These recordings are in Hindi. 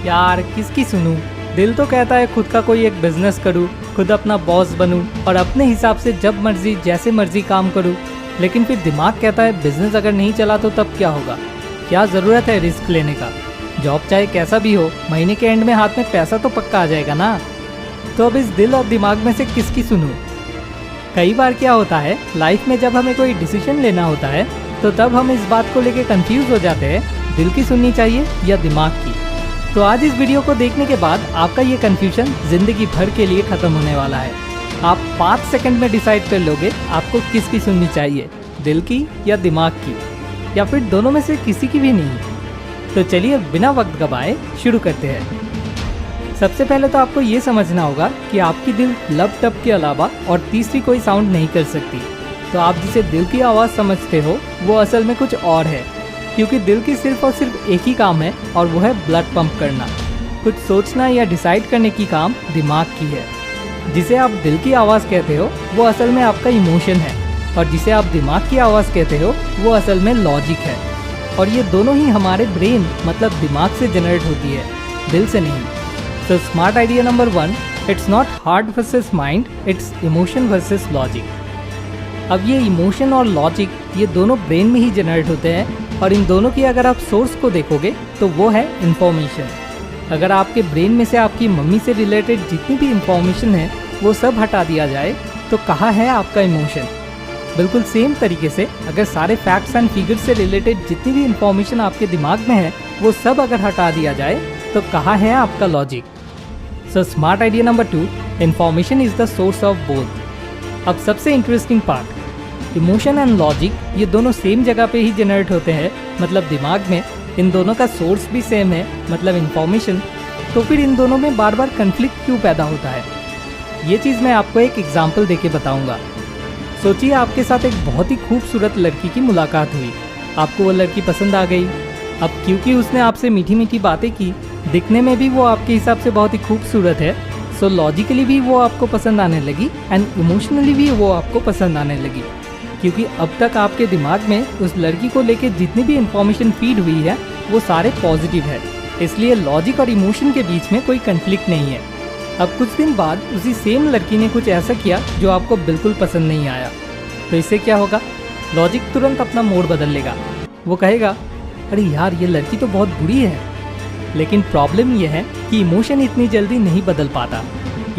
यार किसकी सुनूं? दिल तो कहता है खुद का कोई एक बिजनेस करूं, खुद अपना बॉस बनूं और अपने हिसाब से जब मर्जी जैसे मर्जी काम करूं। लेकिन फिर दिमाग कहता है बिजनेस अगर नहीं चला तो तब क्या होगा? क्या ज़रूरत है रिस्क लेने का? जॉब चाहे कैसा भी हो, महीने के एंड में हाथ में पैसा तो पक्का आ जाएगा ना। तो अब इस दिल और दिमाग में से किसकी सुनूं? कई बार क्या होता है, लाइफ में जब हमें कोई डिसीजन लेना होता है तो तब हम इस बात को लेके कंफ्यूज हो जाते हैं, दिल की सुननी चाहिए या दिमाग की। तो आज इस वीडियो को देखने के बाद आपका ये कंफ्यूजन जिंदगी भर के लिए खत्म होने वाला है। आप 5 सेकंड में डिसाइड कर लोगे आपको किसकी सुननी चाहिए, दिल की या दिमाग की, या फिर दोनों में से किसी की भी नहीं। तो चलिए बिना वक्त गवाए शुरू करते हैं। सबसे पहले तो आपको ये समझना होगा कि आपकी दिल लब टब के अलावा और तीसरी कोई साउंड नहीं कर सकती। तो आप जिसे दिल की आवाज़ समझते हो वो असल में कुछ और है, क्योंकि दिल की सिर्फ और सिर्फ एक ही काम है और वो है ब्लड पंप करना। कुछ सोचना या डिसाइड करने की काम दिमाग की है। जिसे आप दिल की आवाज़ कहते हो वो असल में आपका इमोशन है, और जिसे आप दिमाग की आवाज़ कहते हो वो असल में लॉजिक है। और ये दोनों ही हमारे ब्रेन मतलब दिमाग से जनरेट होती है, दिल से नहीं। So smart idea number 1, it's not heart versus mind, it's emotion versus logic। अब ये इमोशन और लॉजिक ये दोनों ब्रेन में ही जनरेट होते हैं, और इन दोनों की अगर आप सोर्स को देखोगे तो वो है इन्फॉर्मेशन। अगर आपके ब्रेन में से आपकी मम्मी से रिलेटेड जितनी भी इन्फॉर्मेशन है वो सब हटा दिया जाए तो कहाँ है आपका इमोशन? बिल्कुल सेम तरीके से अगर सारे फैक्ट्स एंड फिगर्स से रिलेटेड जितनी भी इन्फॉर्मेशन आपके दिमाग में है वो सब अगर हटा दिया जाए तो कहाँ है आपका logic? So smart idea number 2, information is the source of both। अब सबसे interesting part, emotion and logic ये दोनों सेम जगह पे ही जनरेट होते हैं, मतलब दिमाग में। इन दोनों का सोर्स भी सेम है, मतलब इन्फॉर्मेशन। तो फिर इन दोनों में बार बार कन्फ्लिक्ट क्यों पैदा होता है? ये चीज़ मैं आपको एक एग्जाम्पल देके बताऊंगा। सोचिए आपके साथ एक बहुत ही खूबसूरत लड़की की मुलाकात हुई, आपको वो लड़की पसंद आ गई। अब क्योंकि उसने आपसे मीठी मीठी बातें की, दिखने में भी वो आपके हिसाब से बहुत ही खूबसूरत है, सो लॉजिकली भी वो आपको पसंद आने लगी एंड इमोशनली भी वो आपको पसंद आने लगी। क्योंकि अब तक आपके दिमाग में उस लड़की को लेके जितनी भी इंफॉर्मेशन फीड हुई है वो सारे पॉजिटिव है, इसलिए लॉजिक और इमोशन के बीच में कोई कंफ्लिक्ट नहीं है। अब कुछ दिन बाद उसी सेम लड़की ने कुछ ऐसा किया जो आपको बिल्कुल पसंद नहीं आया, तो इससे क्या होगा? लॉजिक तुरंत अपना मोड बदल लेगा। वो कहेगा अरे यार ये लड़की तो बहुत बुरी है। लेकिन प्रॉब्लम यह है कि इमोशन इतनी जल्दी नहीं बदल पाता।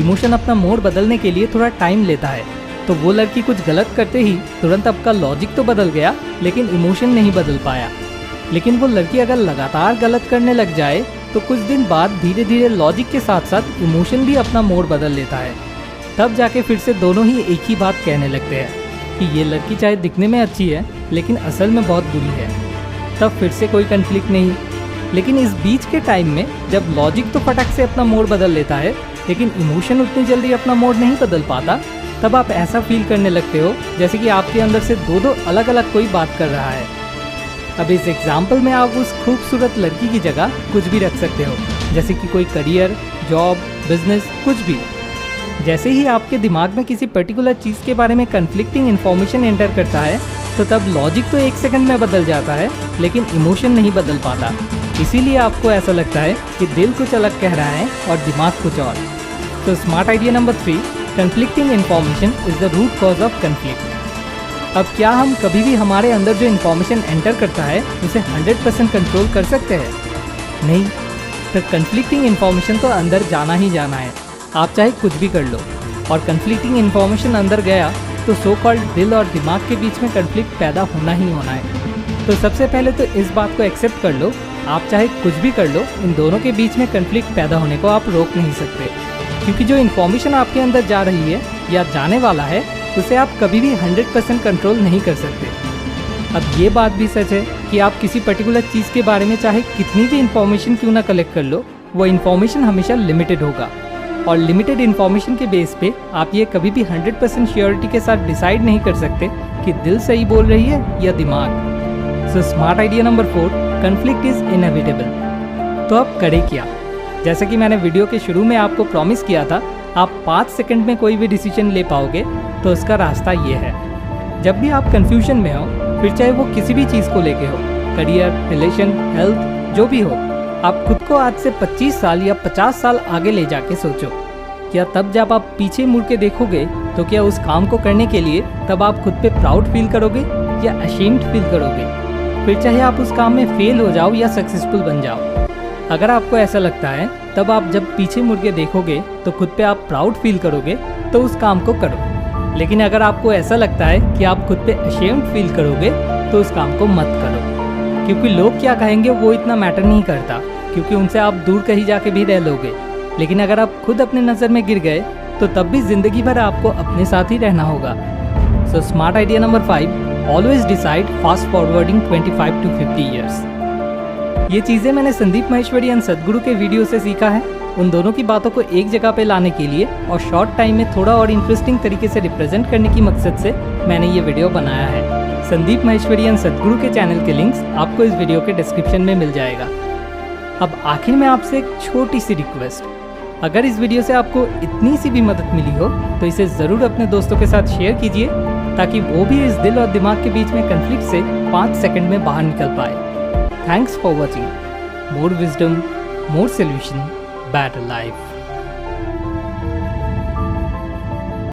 इमोशन अपना मोड बदलने के लिए थोड़ा टाइम लेता है। तो वो लड़की कुछ गलत करते ही तुरंत आपका लॉजिक तो बदल गया, लेकिन इमोशन नहीं बदल पाया। लेकिन वो लड़की अगर लगातार गलत करने लग जाए तो कुछ दिन बाद धीरे धीरे लॉजिक के साथ साथ इमोशन भी अपना मोड बदल लेता है। तब जाके फिर से दोनों ही एक ही बात कहने लगते हैं कि ये लड़की चाहे दिखने में अच्छी है लेकिन असल में बहुत बुरी है। तब फिर से कोई कन्फ्लिक्ट नहीं। लेकिन इस बीच के टाइम में जब लॉजिक तो फटक से अपना मोड बदल लेता है लेकिन इमोशन उतनी जल्दी अपना मोड नहीं बदल पाता, तब आप ऐसा फील करने लगते हो जैसे कि आपके अंदर से दो अलग अलग कोई बात कर रहा है। अब इस एग्जाम्पल में आप उस खूबसूरत लड़की की जगह कुछ भी रख सकते हो, जैसे कि कोई करियर, जॉब, बिजनेस, कुछ भी। जैसे ही आपके दिमाग में किसी पर्टिकुलर चीज़ के बारे में कन्फ्लिक्टिंग इन्फॉर्मेशन एंटर करता है तो तब लॉजिक तो 1 सेकंड में बदल जाता है लेकिन इमोशन नहीं बदल पाता। इसीलिए आपको ऐसा लगता है कि दिल कुछ अलग कह रहा है और दिमाग कुछ और। तो smart idea number 3, conflicting information is the root cause of conflict. अब क्या हम कभी भी हमारे अंदर जो इन्फॉर्मेशन एंटर करता है उसे 100% कंट्रोल कर सकते हैं? नहीं। तो कन्फ्लिक्टिंग इन्फॉर्मेशन तो अंदर जाना ही जाना है, आप चाहे कुछ भी कर लो। और कन्फ्लिक्टिंग इन्फॉर्मेशन अंदर गया तो सो कॉल्ड दिल और दिमाग के बीच में कन्फ्लिक्ट पैदा होना ही होना है। तो सबसे पहले तो इस बात को एक्सेप्ट कर लो, आप चाहे कुछ भी कर लो, इन दोनों के बीच में कन्फ्लिक्ट पैदा होने को आप रोक नहीं सकते। क्योंकि जो इन्फॉर्मेशन आपके अंदर जा रही है या जाने वाला है उसे आप कभी भी 100% कंट्रोल नहीं कर सकते। अब ये बात भी सच है कि आप किसी पर्टिकुलर चीज़ के बारे में चाहे कितनी भी इन्फॉर्मेशन क्यों ना कलेक्ट कर लो, वो इन्फॉर्मेशन हमेशा लिमिटेड होगा। और लिमिटेड इन्फॉर्मेशन के बेस पे आप ये कभी भी 100% श्योरिटी के साथ डिसाइड नहीं कर सकते कि दिल सही बोल रही है या दिमाग। So smart idea number 4, conflict is inevitable. तो अब करें क्या? जैसा कि मैंने वीडियो के शुरू में आपको प्रॉमिस किया था, आप 5 सेकंड में कोई भी डिसीजन ले पाओगे, तो उसका रास्ता ये है। जब भी आप कन्फ्यूजन में हो, फिर चाहे वो किसी भी चीज़ को लेके हो, करियर, रिलेशन, हेल्थ, जो भी हो, आप खुद को आज से 25 साल या 50 साल आगे ले जाके सोचो। क्या तब जब आप पीछे मुड़ के देखोगे तो क्या उस काम को करने के लिए तब आप खुद पे प्राउड फील करोगे या अशेम्ड फील करोगे? फिर चाहे आप उस काम में फेल हो जाओ या सक्सेसफुल बन जाओ, अगर आपको ऐसा लगता है तब आप जब पीछे मुड़ के देखोगे तो खुद पे आप प्राउड फील करोगे तो उस काम को करो। लेकिन अगर आपको ऐसा लगता है कि आप खुद पे अशेम्ड फील करोगे तो उस काम को मत करो, क्योंकि लोग क्या कहेंगे वो इतना मैटर नहीं करता, क्योंकि उनसे आप दूर कहीं जाके भी रह लोगे। लेकिन अगर आप खुद अपने नज़र में गिर गए तो तब भी जिंदगी भर आपको अपने साथ ही रहना होगा। So smart idea number 5, always decide fast forwarding 25 to 50 years. ये चीज़ें मैंने संदीप माहेश्वरी एंड सद्गुरु के वीडियो से सीखा है। उन दोनों की बातों को एक जगह पे लाने के लिए और शॉर्ट टाइम में थोड़ा और इंटरेस्टिंग तरीके से रिप्रेजेंट करने की मकसद से मैंने ये वीडियो बनाया है। संदीप माहेश्वरी एंड सद्गुरु के चैनल के लिंक्स आपको इस वीडियो के डिस्क्रिप्शन में मिल जाएगा। अब आखिर में आपसे एक छोटी सी रिक्वेस्ट, अगर इस वीडियो से आपको इतनी सी भी मदद मिली हो तो इसे ज़रूर अपने दोस्तों के साथ शेयर कीजिए, ताकि वो भी इस दिल और दिमाग के बीच में कन्फ्लिक्ट से 5 सेकंड में बाहर निकल पाए। Thanks for watching. More wisdom, more solution, better life.